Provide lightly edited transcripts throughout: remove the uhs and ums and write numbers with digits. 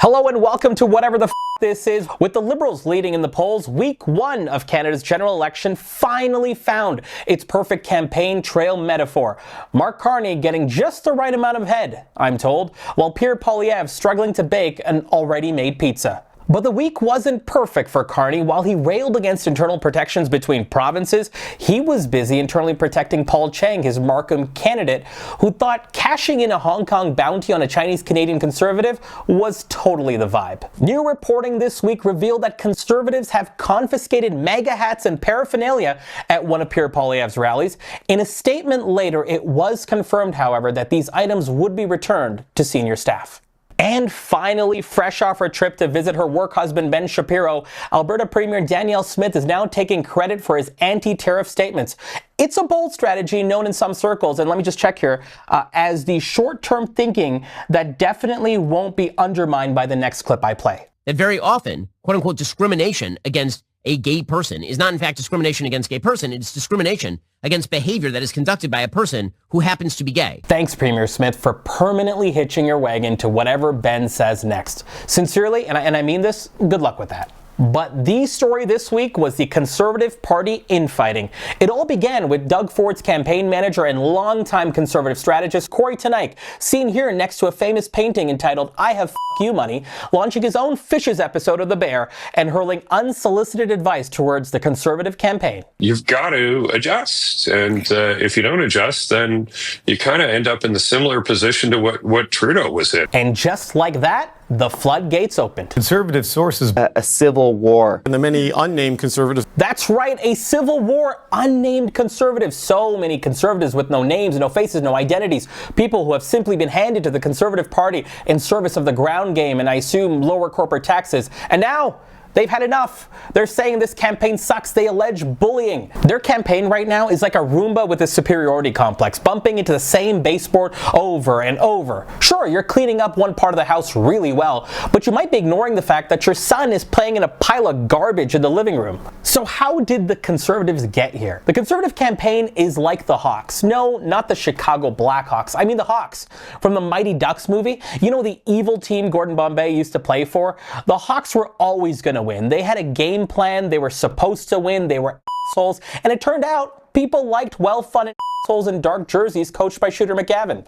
Hello and welcome to whatever the this is. With the Liberals leading in the polls, week one of Canada's general election finally found its perfect campaign trail metaphor. Mark Carney getting just the right amount of head, I'm told, while Pierre Poilievre struggling to bake an already made pizza. But the week wasn't perfect for Carney. While he railed against internal protections between provinces, he was busy internally protecting Paul Chang, his Markham candidate, who thought cashing in a Hong Kong bounty on a Chinese-Canadian conservative was totally the vibe. New reporting this week revealed that conservatives have confiscated MAGA hats and paraphernalia at one of Pierre Poilievre's rallies. In a statement later, it was confirmed, however, that these items would be returned to senior staff. And finally, fresh off her trip to visit her work husband Ben Shapiro, Alberta Premier Danielle Smith is now taking credit for his anti-tariff statements. It's a bold strategy known in some circles, and let me just check here, as the short-term thinking that definitely won't be undermined by the next clip I play. That very often, quote-unquote, discrimination against a gay person is not in fact discrimination against a gay person, it's discrimination against behavior that is conducted by a person who happens to be gay. Thanks, Premier Smith, for permanently hitching your wagon to whatever Ben says next. Sincerely, and I mean this, good luck with that. But the story this week was the Conservative Party infighting. It all began with Doug Ford's campaign manager and longtime Conservative strategist Corey Teneycke, seen here next to a famous painting entitled I Have F*** You Money, launching his own Fishes episode of The Bear and hurling unsolicited advice towards the Conservative campaign. You've got to adjust, and if you don't adjust, then you kind of end up in the similar position to what Trudeau was in. And just like that, the floodgates opened. Conservative sources. A civil war. And the many unnamed conservatives. That's right, a civil war, unnamed conservatives. So many conservatives with no names, no faces, no identities. People who have simply been handed to the Conservative Party in service of the ground game and I assume lower corporate taxes. And now, they've had enough. They're saying this campaign sucks. They allege bullying. Their campaign right now is like a Roomba with a superiority complex, bumping into the same baseboard over and over. Sure, you're cleaning up one part of the house really well, but you might be ignoring the fact that your son is playing in a pile of garbage in the living room. So how did the Conservatives get here? The Conservative campaign is like the Hawks. No, not the Chicago Blackhawks. I mean the Hawks from the Mighty Ducks movie. You know, the evil team Gordon Bombay used to play for? The Hawks were always going to win. They had a game plan. They were supposed to win. They were assholes. And it turned out people liked well-funded assholes in dark jerseys coached by Shooter McGavin.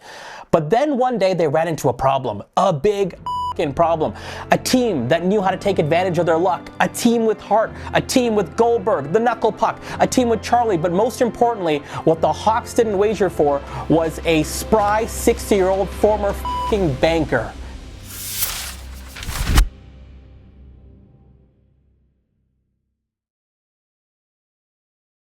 But then one day they ran into a problem. A big problem. A team that knew how to take advantage of their luck. A team with heart. A team with Goldberg, the knuckle puck. A team with Charlie. But most importantly, what the Hawks didn't wager for was a spry 60-year-old former banker.